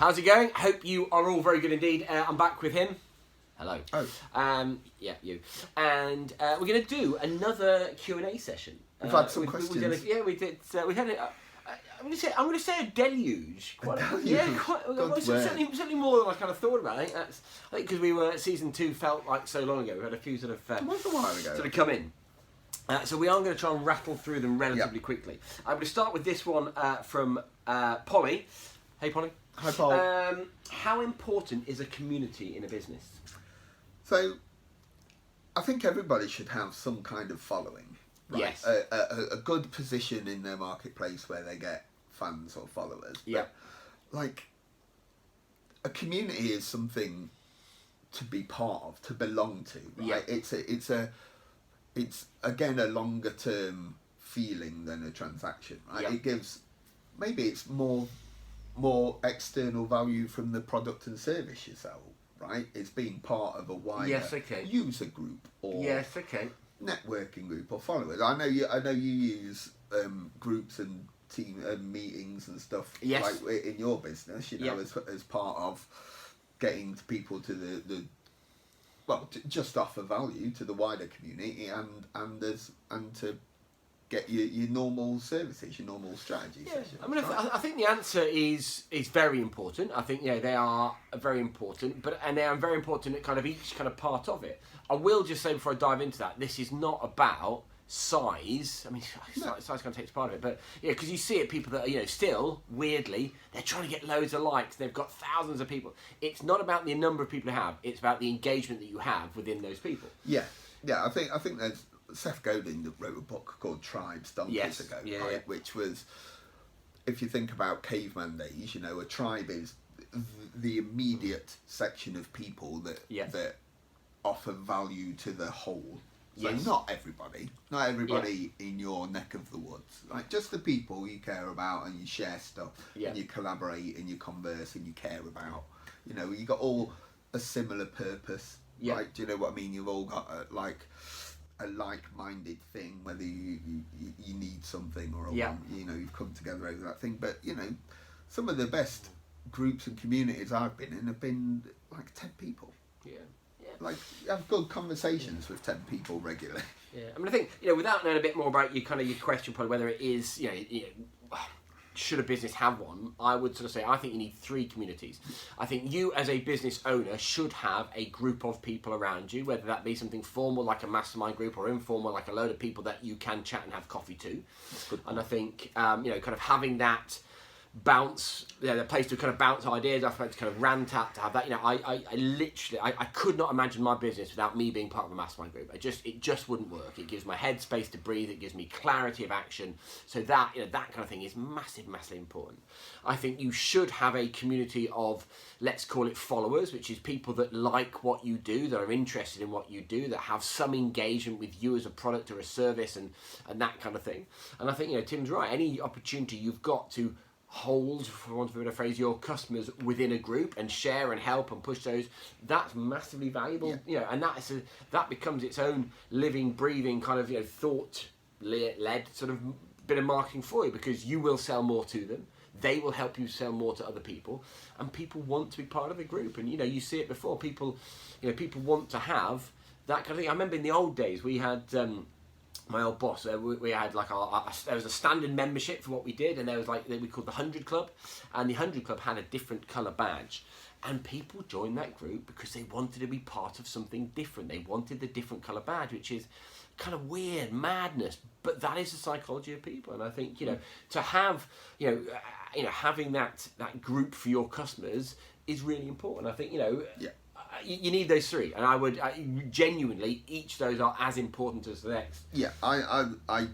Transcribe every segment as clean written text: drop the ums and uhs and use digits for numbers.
How's it going? Hope you are all very good indeed. I'm back with him. Hello. Oh. Yeah, you. And we're going to do another Q&A session. We've had some questions. We did. We had a... I'm going to say a deluge. A deluge? Yeah, certainly more than I kind of thought about. I think because we were season 2 felt like so long ago. We had a few sort of it was a while ago. sort of come in. So we are going to try and rattle through them relatively quickly. I'm going to start with this one from Polly. Hey, Polly. Hi, Paul. How important is a community in a business? So, I think everybody should have some kind of following. Right? Yes. A good position in their marketplace where they get fans or followers. Yeah. But, like, a community is something to be part of, to belong to. Right? Yeah. It's again a longer term feeling than a transaction. Right? Yeah. It gives, maybe it's more external value from the product and service you sell. Right? It's being part of a wider user group or networking group or followers. I know you use groups and team meetings and stuff like in your business. You know, as part of getting people to the just offer value to the wider community and to get your normal services, your normal strategies. Yeah. I mean, I think the answer is very important. I think they are very important, and they are very important at kind of each kind of part of it. I will just say before I dive into that, this is not about size. I mean, size kind of takes part of it, but because you see it, people that are still weirdly they're trying to get loads of likes. They've got thousands of people. It's not about the number of people you have. It's about the engagement that you have within those people. Yeah. I think there's Seth Godin that wrote a book called Tribes donkeys ago, right? Which was, if you think about caveman days, a tribe is the immediate section of people that offer value to the whole. So not everybody in your neck of the woods, right? Just the people you care about and you share stuff and you collaborate and you converse and you care about. You got all a similar purpose, right? Do you know what I mean? You've all got a like-minded thing, whether you need something or you've come together over that thing. But some of the best groups and communities I've been in have been like 10 people. Like, you have good conversations with 10 people regularly. Yeah, I mean, I think without knowing a bit more about your question, probably whether it is should a business have one, I would sort of say I think you need 3 communities. I think you as a business owner should have a group of people around you, whether that be something formal like a mastermind group or informal like a load of people that you can chat and have coffee to. And I think kind of having that bounce, the place to kind of bounce ideas off, to kind of rant at, to have that. I literally could not imagine my business without me being part of a mastermind group. It just wouldn't work. It gives my head space to breathe. It gives me clarity of action. So that that kind of thing is massively important. I think you should have a community of, let's call it followers, which is people that like what you do, that are interested in what you do, that have some engagement with you as a product or a service, and that kind of thing. And I think Tim's right. Any opportunity you've got to hold, for want of a better phrase, your customers within a group and share and help and push those, that's massively valuable. And that becomes its own living, breathing kind of thought-led sort of bit of marketing for you, because you will sell more to them. They will help you sell more to other people, and people want to be part of the group. And you see it before. People want to have that kind of thing. I remember in the old days we had. My old boss, we had like there was a standard membership for what we did, and there was we called the 100 Club, and the 100 Club had a different colour badge, and people joined that group because they wanted to be part of something different. They wanted the different colour badge, which is kind of weird madness, but that is the psychology of people. And I think to have having that group for your customers is really important. I think you need those 3, and I would genuinely, each of those are as important as the next. Yeah, I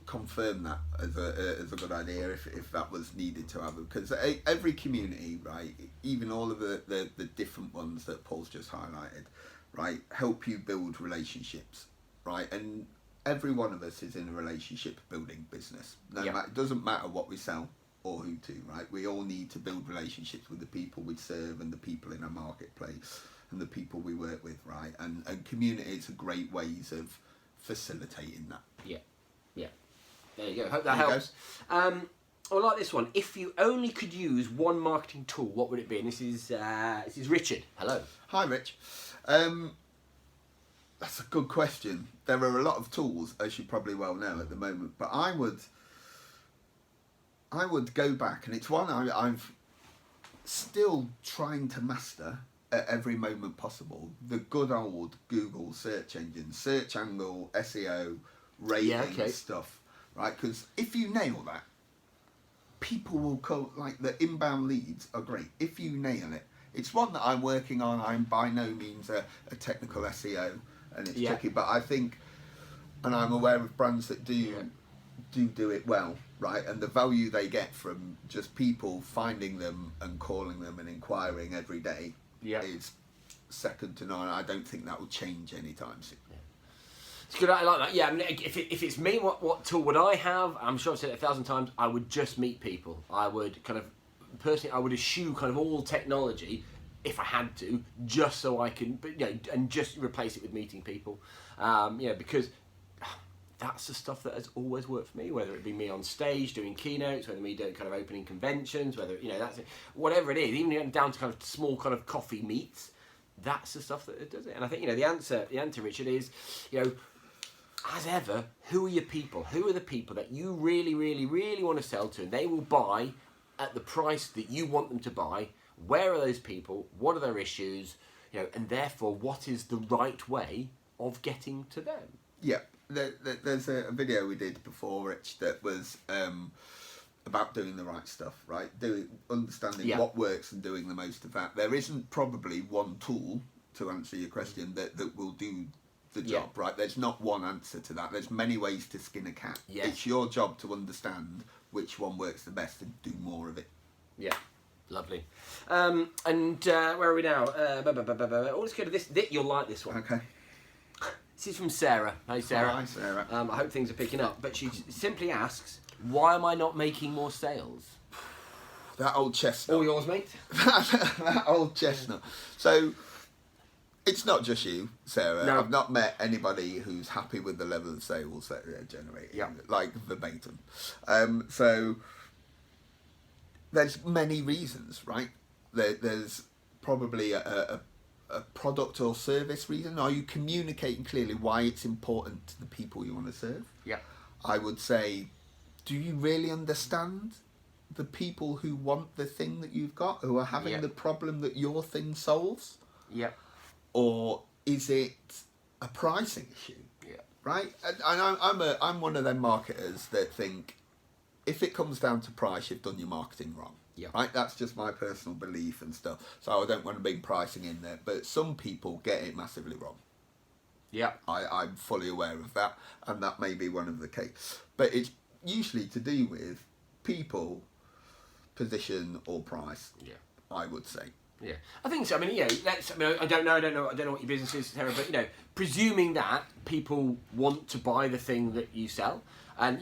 confirm that as a good idea if that was needed to have, because every community, right, even all of the different ones that Paul's just highlighted, right, help you build relationships, right, and every one of us is in a relationship building business. It doesn't matter what we sell or who to, right? We all need to build relationships with the people we serve and the people in our marketplace and the people we work with, right? And communities are great ways of facilitating that. Yeah. There you go. Hope that helps. I like this one. If you only could use one marketing tool, what would it be? And this is Richard. Hello. Hi, Rich. That's a good question. There are a lot of tools, as you probably well know at the moment, but I would go back, and it's one I've still trying to master at every moment possible. The good old Google search engine, search angle, SEO, rating stuff, right? Because if you nail that, people will come, like the inbound leads are great. If you nail it, it's one that I'm working on. I'm by no means a technical SEO, and it's tricky, but I think, and I'm aware of brands that do it well, right? And the value they get from just people finding them and calling them and inquiring every day is second to none. I don't think that will change anytime soon. It's good. I like that. Yeah, I mean, if it's me, what tool would I have? I'm sure I've said it 1,000 times. I would just meet people. I would kind of, personally, I would eschew kind of all technology if I had to, just so I can, and just replace it with meeting people. Because that's the stuff that has always worked for me, whether it be me on stage doing keynotes, whether me doing kind of opening conventions, whether, that's it, whatever it is, even down to kind of small kind of coffee meets, that's the stuff that does it. And I think, the answer, Richard, is, as ever, who are your people? Who are the people that you really, really, really want to sell to? And they will buy at the price that you want them to buy. Where are those people? What are their issues? And therefore, what is the right way of getting to them? Yeah, there's a video we did before, Rich, that was about doing the right stuff, right? Understanding what works and doing the most of that. There isn't probably one tool, to answer your question, that will do the job, right? There's not one answer to that. There's many ways to skin a cat. Yes. It's your job to understand which one works the best and do more of it. Yeah, lovely. And where are we now? Let's go to this. You'll like this one. Okay. This is from Sarah. Hey, Sarah. Hi, Sarah. I hope things are picking up. But she simply asks, why am I not making more sales? That old chestnut. All yours, mate. That old chestnut. So, it's not just you, Sarah. No. I've not met anybody who's happy with the level of sales that they're generating, like verbatim. So, there's many reasons, right? There's probably a product or service reason. Are you communicating clearly why it's important to the people you want to serve? Yeah. I would say, do you really understand the people who want the thing that you've got, who are having the problem that your thing solves? Yeah. Or is it a pricing issue? Yeah. Right? And I'm one of them marketers that think if it comes down to price, you've done your marketing wrong. Yeah. Right? That's just my personal belief and stuff. So I don't want to bring pricing in there. But some people get it massively wrong. Yeah. I'm fully aware of that, and that may be one of the case. But it's usually to do with people, position, or price. Yeah. I would say. Yeah, I think so. I mean, I don't know what your business is, Sarah, but presuming that people want to buy the thing that you sell, and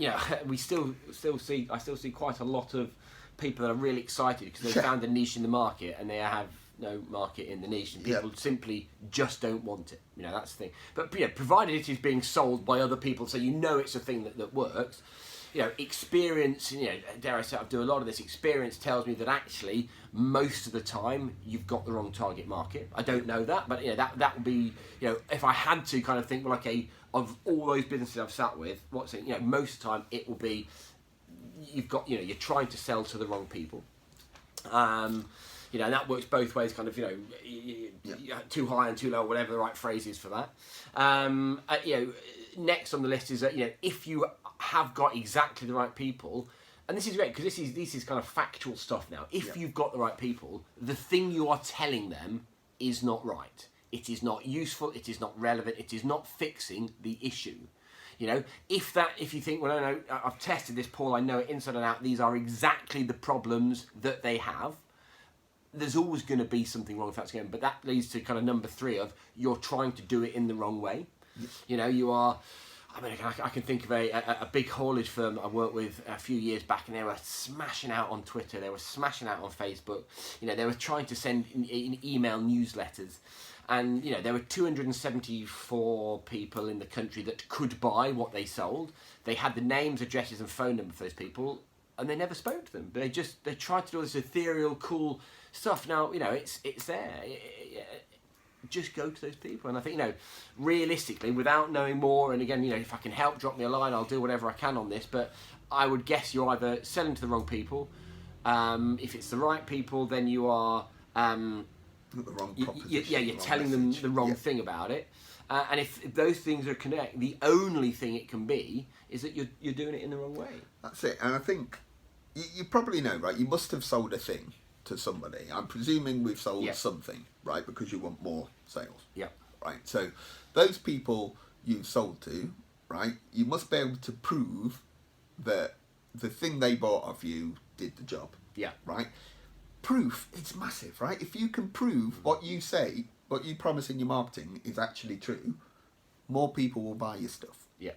we still see quite a lot of people that are really excited because they've found a niche in the market and they have no market in the niche, and people simply just don't want it. That's the thing. But provided it is being sold by other people, so it's a thing that works. Experience, dare I say, I do a lot of this. Experience tells me that actually most of the time you've got the wrong target market. I don't know that, but that would be, if I had to kind of think, well, okay, of all those businesses I've sat with, most of the time it will be you've got, you're trying to sell to the wrong people. And that works both ways, kind of, too high and too low, whatever the right phrase is for that. Next on the list is that, if you have got exactly the right people, and this is great because this is kind of factual stuff now. If you've got the right people, the thing you are telling them is not right. It is not useful. It is not relevant. It is not fixing the issue. If you think, well, no, I've tested this, Paul, I know it inside and out. These are exactly the problems that they have. There's always going to be something wrong with that again. But that leads to kind of number 3 of you're trying to do it in the wrong way. You are. I mean, I can think of a big haulage firm that I worked with a few years back, and they were smashing out on Twitter, they were smashing out on Facebook. They were trying to send in email newsletters, and there were 274 people in the country that could buy what they sold. They had the names, addresses, and phone number for those people. and they never spoke to them. They tried to do all this ethereal, cool stuff. Now, you know, it's there. Just go to those people. And I think, you know, realistically, without knowing more, and again, you know, if I can help, drop me a line, I'll do whatever I can on this. But I would guess you're either selling to the wrong people. If it's the right people, then you are... the wrong proposition. You're telling them the wrong thing about it. And if those things are connect, the only thing it can be is that you're doing it in the wrong way. That's it. And I think you probably know, right? You must have sold a thing to somebody. I'm presuming we've sold something, right? Because you want more sales. Yeah. Right. So those people you've sold to, right? You must be able to prove that the thing they bought off you did the job. Yeah. Right. Proof is massive, right? If you can prove what you say, what you promise in your marketing is actually true, more people will buy your stuff. Yeah.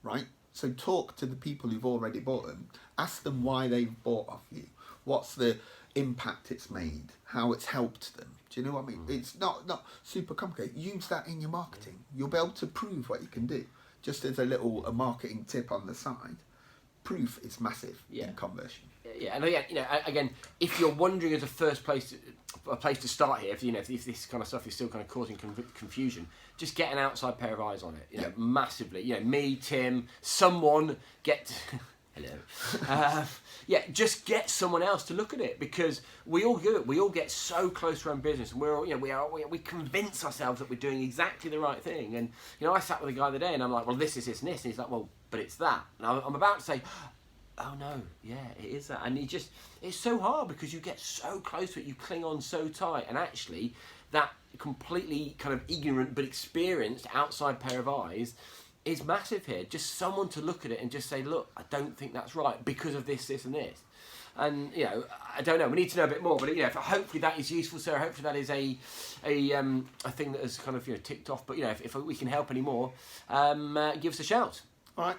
Right? So talk to the people who've already bought them. Ask them why they've bought off you. What's the impact it's made? How it's helped them? Do you know what I mean? It's not super complicated. Use that in your marketing. You'll be able to prove what you can do. Just as a marketing tip on the side, proof is massive in conversion. Yeah, and again, you know, if you're wondering as a place to start here, if this kind of stuff is still kind of causing confusion, just get an outside pair of eyes on it. You know, massively. You know, me, Tim, someone get. Hello. Just get someone else to look at it, because we all do it. We all get so close to our own business, and we're all, you know, we convince ourselves that we're doing exactly the right thing. And you know, I sat with a guy the other day, and I'm like, well, this is this and this, and he's like, well, but it's that. And I'm about to say, oh no, yeah, it is that. And it's so hard because you get so close to it, you cling on so tight, and actually that completely kind of ignorant but experienced outside pair of eyes is massive here. Just someone to look at it and just say, look, I don't think that's right because of this, this and this. And, you know, I don't know, we need to know a bit more, but, you know, hopefully that is useful, Sarah. Hopefully that is a thing that has kind of, you know, ticked off. But, you know, if we can help any more, give us a shout. All right.